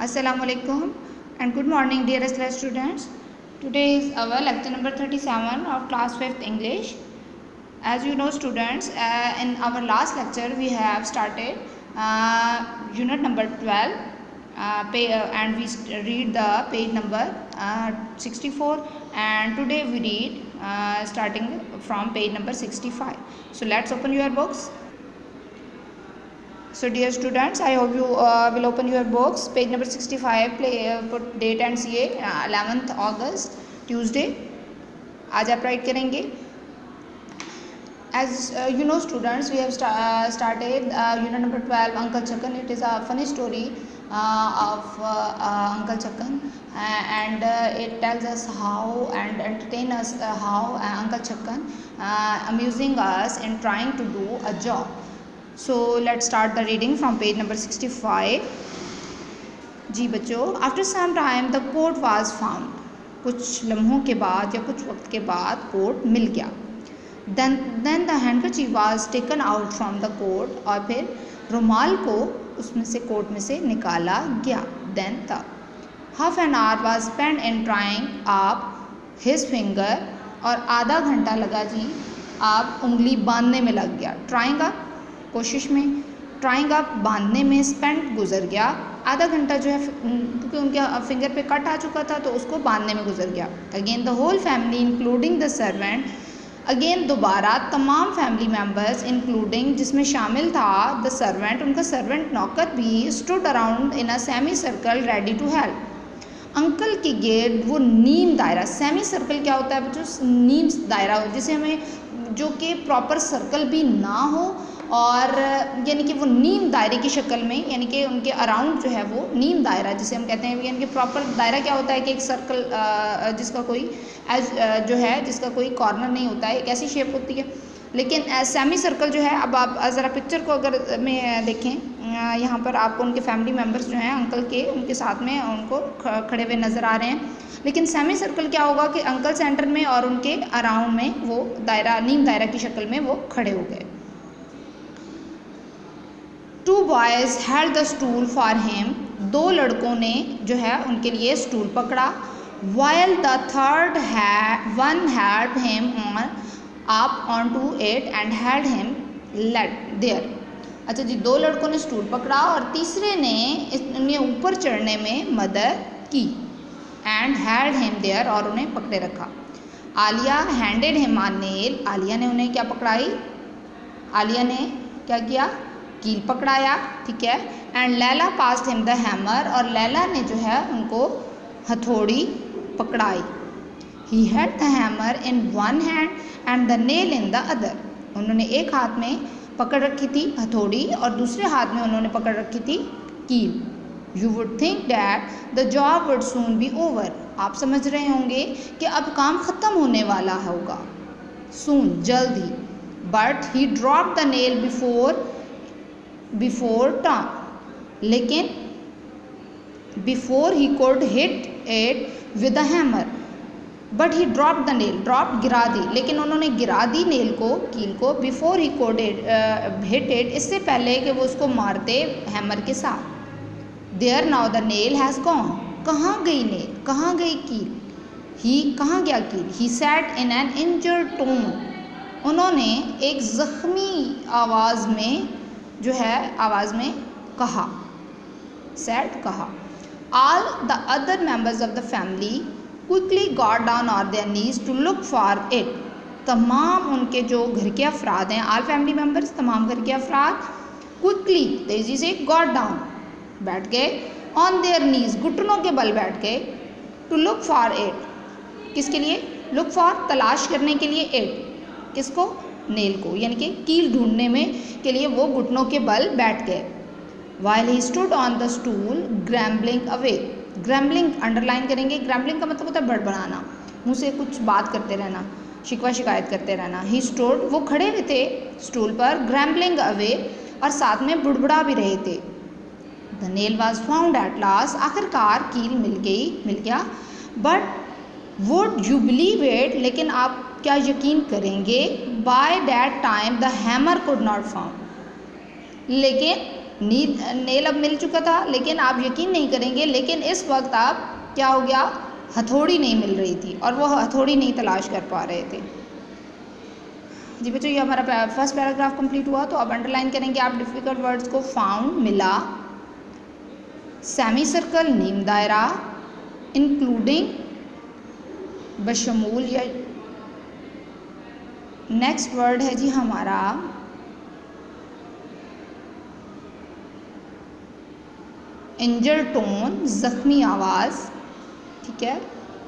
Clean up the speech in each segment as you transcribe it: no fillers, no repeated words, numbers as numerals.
Assalamualaikum and good morning dearest class students. Today is our lecture number 37 of class 5th English. As you know students, in our last lecture we have started unit number 12 and we read the page number 64, and today we read starting from page number 65. So let's open your books. So dear students, I hope you will open your books. Page number 65, put date and CA 11th August Tuesday. आज आप right करेंगे. As you know students, we have started unit number 12 Uncle Chakkan. It is a funny story of Uncle Chakkan, and it tells us how and entertain us how Uncle Chakkan amusing us in trying to do a job. So let's start the reading from page number 65. जी बच्चों, after some time the coat was found. कुछ लम्हों के बाद या कुछ वक्त के बाद कोट मिल गया. Then the handkerchief was taken out from the coat. और फिर रुमाल को उसमें से कोट में से निकाला गया. Then the half an hour was spent in trying up his finger. और आधा घंटा लगा जी आप उंगली बांधने में लग गया. Trying up कोशिश में, ट्राइंग अप बांधने में, स्पेंट गुजर गया. आधा घंटा जो है क्योंकि उनके फिंगर पे कट आ चुका था तो उसको बांधने में गुजर गया. Again the whole family including the servant. Again दोबारा तमाम फैमिली मेम्बर्स इंक्लूडिंग जिसमें शामिल था द सर्वेंट, उनका सर्वेंट नौकर भी, stood around in a semi circle ready to help. Uncle की गेट वो नीम दायरा. सेमी सर्कल क्या होता है बच्चों? नीम दायरा हो, जिसे हमें जो कि प्रॉपर सर्कल भी ना हो और यानी कि वो नीम दायरे की शक्ल में, यानी कि उनके अराउंड जो है वो नीम दायरा जिसे हम कहते हैं. यानी कि प्रॉपर दायरा क्या होता है कि एक सर्कल जिसका कोई जो है जिसका कोई कॉर्नर नहीं होता है, एक ऐसी शेप होती है. लेकिन सेमी सर्कल जो है, अब आप ज़रा पिक्चर को अगर में देखें, यहाँ पर आपको उनके फैमिली मेम्बर्स जो हैं अंकल के, उनके साथ में उनको खड़े हुए नज़र आ रहे हैं. लेकिन सेमी सर्कल क्या होगा कि अंकल सेंटर में और उनके अराउंड में वो दायरा, नीम दायरा की शक्ल में वो खड़े हो गए. Two boys held the stool for him. दो लड़कों ने जो है उनके लिए स्टूल पकड़ा. While the third one helped him up onto it and held him there. अच्छा जी, दो लड़कों ने स्टूल पकड़ा और तीसरे ने इन्हें ऊपर चढ़ने में मदद की. And held him there, और उन्हें पकड़े रखा. Alia handed him a nail. Alia ने उन्हें क्या पकड़ाई? आलिया ने क्या किया? कील पकड़ाया. ठीक है. And Laila past him the hammer. और लैला ने जो है उनको हथौड़ी पकड़ाई. He had the hammer in one hand and the nail in the other. उन्होंने एक हाथ में पकड़ रखी थी हथौड़ी और दूसरे हाथ में उन्होंने पकड़ रखी थी कील. You would think that the job would soon be over. आप समझ रहे होंगे कि अब काम ख़त्म होने वाला होगा. सून, जल्द ही. But he drop the nail before turn. लेकिन before he could hit it with a hammer. But he drop the nail. Drop गिरा दी, लेकिन उन्होंने गिरा दी नेल को, कील को. Before he could hit it, इससे पहले कि वो उसको मारते हैमर के साथ. There now the nail has gone. कहाँ गई नेल? कहाँ गई कील? ही कहाँ गया कील? He said in an injured tone. उन्होंने एक ज़ख्मी आवाज़ में जो है आवाज़ में कहा, सैड कहा. All the other members of the family quickly got down on their knees to look for it. तमाम उनके जो घर के अफराद हैं, ऑल फैमिली मेम्बर्स, तमाम घर के अफराद क्विकली, तेज़ी से, गॉट डाउन, बैठ गए, ऑन देयर नीज, घुटनों के बल बैठ गए, टू लुक फॉर इट. किसके लिए? लुक फॉर, तलाश करने के लिए, इट, किसको? नेल को, यानी कि कील ढूंढने में के लिए वो घुटनों के बल बैठ गए. While he stood on the stool grumbling away. Grumbling अंडरलाइन करेंगे. ग्रैम्बलिंग का मतलब होता है बड़बड़ाना, मुँह से कुछ बात करते रहना, शिकवा शिकायत करते रहना. ही स्टूड, वो खड़े हुए थे स्टूल पर, ग्रैम्बलिंग अवे, और साथ में बुड़बुड़ा भी रहे थे. The nail was found at last. आखिरकार कील मिल गया. But would you believe it, लेकिन आप क्या यकीन करेंगे? By that time the hammer could not found. लेकिन नेल अब मिल चुका था, लेकिन आप यकीन नहीं करेंगे, लेकिन इस वक्त आप क्या हो गया, हथौड़ी नहीं मिल रही थी और वो हथौड़ी नहीं तलाश कर पा रहे थे। जी बच्चों, ये हमारा फर्स्ट पैराग्राफ कंप्लीट हुआ। तो अब अंडरलाइन करेंगे आप डिफिकल्ट वर्ड्स को। फाउंड मिला, सेमी सर्कल नीम दायरा, इंक्लूडिंग बशमूल या। नेक्स्ट वर्ड है जी हमारा इंजर्ड टोन, जख्मी आवाज़, ठीक है।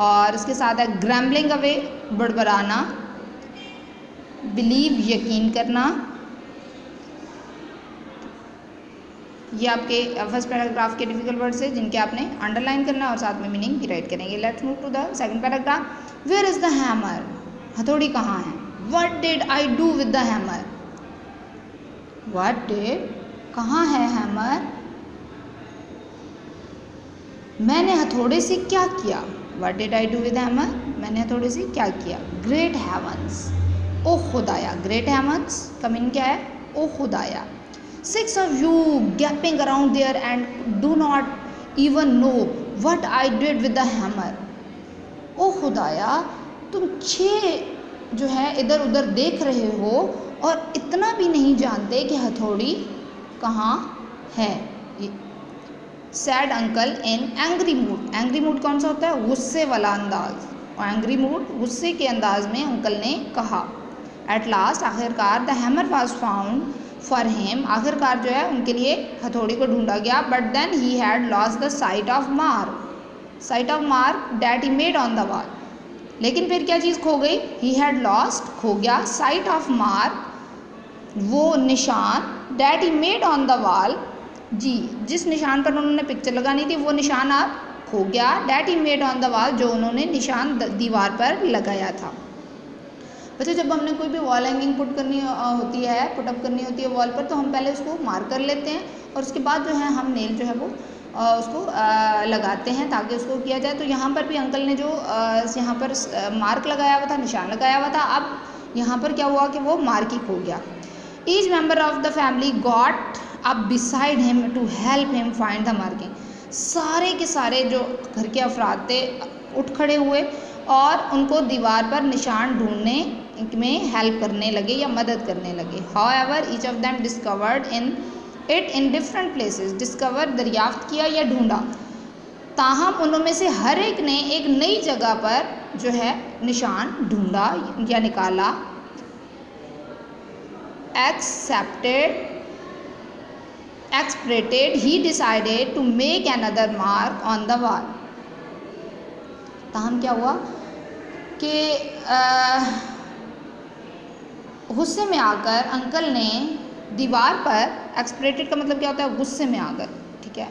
और इसके साथ है ग्रैम्बलिंग अवे, बड़बड़ाना, बिलीव यकीन करना। ये आपके फर्स्ट पैराग्राफ के डिफिकल्ट वर्ड्स है जिनके आपने अंडरलाइन करना और साथ में मीनिंग भी राइट करेंगे। Let's move to the second paragraph. Where is the hammer, हथौड़ी कहाँ है। What did I do with the hammer, what did, कहाँ है हैमर, मैंने हथौड़े से क्या किया। What did I do with hammer, मैंने हथौड़े से क्या किया। ग्रेट हेवंस, ओ खुदाया, ग्रेट हेवंस का मीनिंग क्या है, ओ खुदाया। 6 of you gaping around there and do not even know what I did with the hammer. ओ खुदाया, तुम 6 जो है इधर उधर देख रहे हो और इतना भी नहीं जानते कि हथौड़ी कहाँ है। सैड अंकल इन एंग्री मूड, एंग्री मूड कौन सा होता है, गुस्से वाला अंदाज, और एंग्री मूड गुस्से के अंदाज में अंकल ने कहा। एट लास्ट, आखिरकार, the hammer was found for him, आखिरकार जो है उनके लिए हथौड़ी को ढूंढा गया। But then he had lost the sight of mark that he made on the wall, लेकिन फिर क्या चीज़ खो गई, ही हैड लॉस्ट, खो गया, साइट ऑफ मार्क, वो निशान, that he made on the wall, जी जिस निशान पर उन्होंने पिक्चर लगानी थी वो निशान आप खो गया। That he made on the wall, जो उन्होंने निशान दीवार पर लगाया था। बच्चों, जब हमने कोई भी वॉल हैंगिंग पुट करनी होती है, पुटअप करनी होती है वॉल पर, तो हम पहले उसको मार्क कर लेते हैं और उसके बाद जो है हम नेल जो है वो उसको लगाते हैं ताकि उसको किया जाए। तो यहाँ पर भी अंकल ने जो यहाँ पर मार्क लगाया हुआ था, निशान लगाया हुआ था, अब यहाँ पर क्या हुआ कि वो मार्क ही खो गया। Each member of the family got up beside him to help him find the marking, सारे के सारे जो घर के अफराद थे उठ खड़े हुए और उनको दीवार पर निशान ढूंढने में हेल्प करने लगे या मदद करने लगे। However each of them discovered in different places, discover दरियाफ्त किया या ढूंढा, ताहम उनमें से हर एक ने एक नई जगह पर जो है निशान ढूंढा या निकाला। Exasperated he decided to make another mark on the wall, ताहम क्या हुआ कि गुस्से में आकर अंकल ने दीवार पर, एक्सप्रेटेड का मतलब क्या होता है, गुस्से में आकर, ठीक है,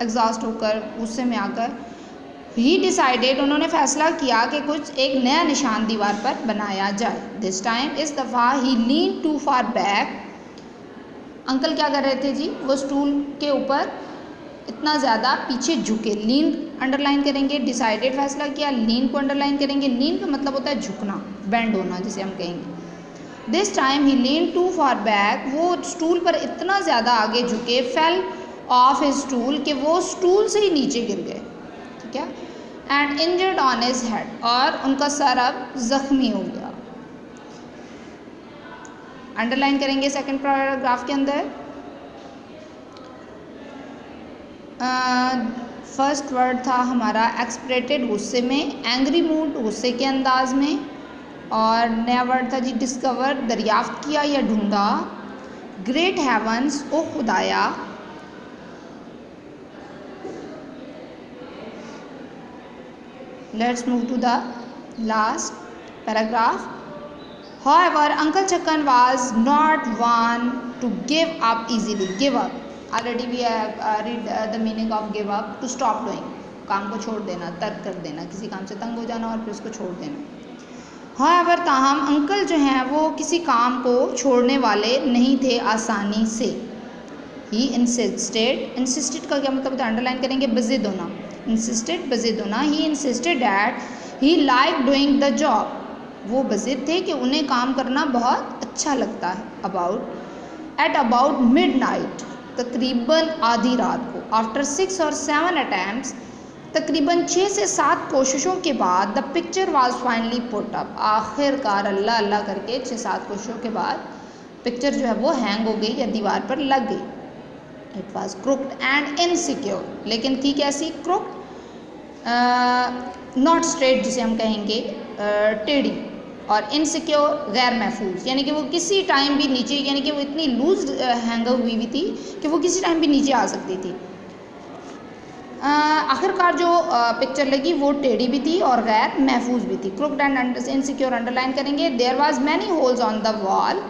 एग्जॉस्ट होकर, गुस्से में आकर, ही डिसाइडेड, उन्होंने फैसला किया कि कुछ एक नया निशान दीवार पर बनाया जाए। दिस टाइम, इस दफ़ा, he lean too far back, uncle क्या कर रहे थे जी, वो स्टूल के ऊपर इतना ज़्यादा पीछे झुके। लीन अंडरलाइन करेंगे, डिसाइडेड फैसला किया, लीन को अंडरलाइन करेंगे। लीन का मतलब होता है झुकना, बेंड होना जिसे हम कहेंगे। This time he lean too far back, वो स्टूल पर इतना ज़्यादा आगे झुके, फेल ऑफ हिज स्टूल, कि वो स्टूल से ही नीचे गिर गए, ठीक है। And injured on his head, और उनका सर अब जख्मी हो गया। अंडरलाइन करेंगे सेकंड पैराग्राफ के अंदर। फर्स्ट वर्ड था हमारा एक्सप्रेटेड, गुस्से में, एंग्री मूड, गुस्से के अंदाज में, और नया वर्ड था जी डिस्कवर, दरियाफ्त किया या ढूंढा। ग्रेट हेवंस, ओ खुदाया। Let's move to the last paragraph. However, Uncle Chakkan was not one to give up easily. Give up. Already we have read the meaning of give up. To stop doing. काम को छोड़ देना, तर्क कर देना, किसी काम से तंग हो जाना और फिर उसको छोड़ देना। However, ताहम अंकल जो हैं वो किसी काम को छोड़ने वाले नहीं थे आसानी से। He insisted का क्या मतलब होता है, अंडरलाइन करेंगे, बज़िद होना। Insisted, बज़िद होना। He insisted that he liked doing the job. वो बज़िद थे कि उन्हें काम करना बहुत अच्छा लगता है। अबाउट मिडनाइट, तकरीबन आधी रात को, आफ्टर 6 और 7 अटैम्प्ट्स, तकरीबन 6 से 7 कोशिशों के बाद, the picture was finally put up, आखिरकार अल्लाह अल्लाह करके 6-7 कोशिशों के बाद पिक्चर जो है वो हैंग हो गई या दीवार पर लग गई। It was crooked and insecure, लेकिन थी कैसी? क्रुक्ड, नॉट स्ट्रेट जिसे हम कहेंगे टेढ़ी, और इनसिक्योर गैर महफूज, यानी कि वो किसी टाइम भी नीचे, यानी कि वो इतनी लूज हैंग हुई हुई थी कि वो किसी टाइम भी नीचे आ सकती थी। आखिरकार जो पिक्चर लगी वो टेढ़ी भी थी और गैर महफूज भी थी। क्रुक्ड एंड इनसिक्योर अंडरलाइन करेंगे। There was many holes on the wall,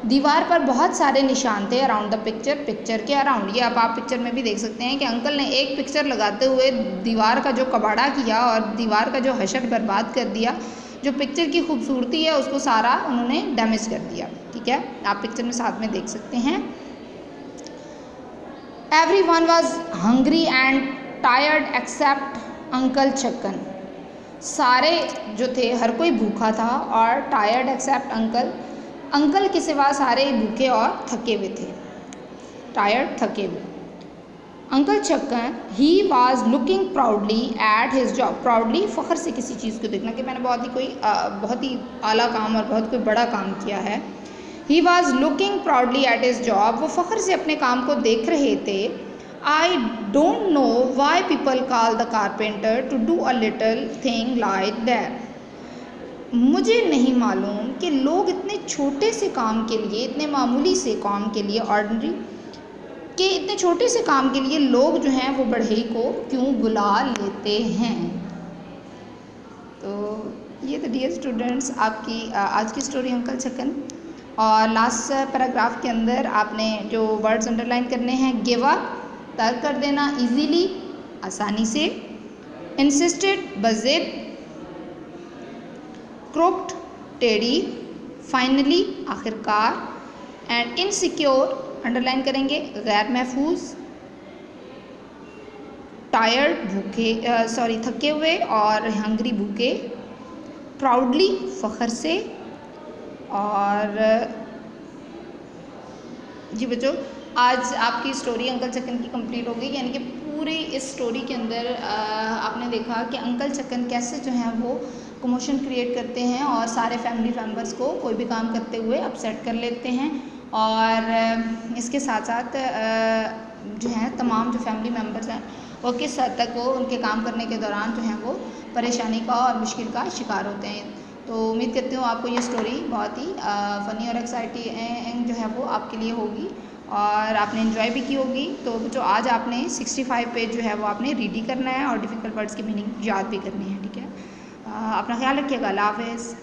दीवार पर बहुत सारे निशान थे अराउंड द पिक्चर, पिक्चर के अराउंड। ये अब आप पिक्चर में भी देख सकते हैं कि अंकल ने एक पिक्चर लगाते हुए दीवार का जो कबाड़ा किया और दीवार का जो हशर बर्बाद कर दिया, जो पिक्चर की खूबसूरती है उसको सारा उन्होंने डैमेज कर दिया। ठीक है, आप पिक्चर में साथ में देख सकते हैं। Everyone was hungry and tired except uncle Chhakkan, सारे जो थे हर कोई भूखा था और टायर्ड एक्सेप्ट अंकल, अंकल के सिवा सारे भूखे और थके हुए थे। टायर्ड, थके हुए। Uncle Chhakkan, he was looking proudly at his job, proudly फ़ख्र से किसी चीज़ को देखना कि मैंने बहुत ही आला काम और बहुत कोई बड़ा काम किया है। He was looking proudly at his job, वो फ़ख्र से अपने काम को देख रहे थे। I don't know why people call the carpenter to do a little thing like that, मुझे नहीं मालूम कि लोग इतने छोटे से काम के लिए, इतने मामूली से काम के लिए, ऑर्डिनरी के इतने छोटे से काम के लिए लोग जो हैं वो बढ़ई को क्यों बुला लेते हैं। तो ये तो डियर स्टूडेंट्स आपकी आज की स्टोरी अंकल छक्कन। और लास्ट पैराग्राफ के अंदर आपने जो वर्ड्स अंडरलाइन करने हैं, गिव अप, तर्क कर देना, इजीली, आसानी से, इंसिस्टेड, बज़िद, क्रुक्ड, टेढ़ी, फाइनली, आखिरकार, एंड इनसिक्योर अंडरलाइन करेंगे, गैर महफूज, टायर्ड, भूखे, थके हुए, और हंग्री, भूखे, प्राउडली, फ़ख्र से। और जी बच्चों, आज आपकी स्टोरी अंकल छक्कन की कंप्लीट हो गई, यानी कि पूरी इस स्टोरी के अंदर आपने देखा कि अंकल छक्कन कैसे जो हैं वो कमोशन क्रिएट करते हैं और सारे फैमिली मेम्बर्स को कोई भी काम करते हुए अपसेट कर लेते हैं। और इसके साथ साथ जो हैं तमाम जो फैमिली मेम्बर्स हैं वो किस हद तक वो उनके काम करने के दौरान जो हैं वो परेशानी का और मुश्किल का शिकार होते हैं। तो उम्मीद करती हूँ आपको ये स्टोरी बहुत ही फ़नी और एक्साइटिंग जो है वो आपके लिए होगी और आपने एंजॉय भी की होगी। तो जो आज आपने 65 पेज जो है वो आपने रीड ही करना है और डिफ़िकल्ट वर्ड्स की मीनिंग याद भी करनी है। ठीक है, अपना ख्याल रखिएगा। अल्लाह हाफ़िज़।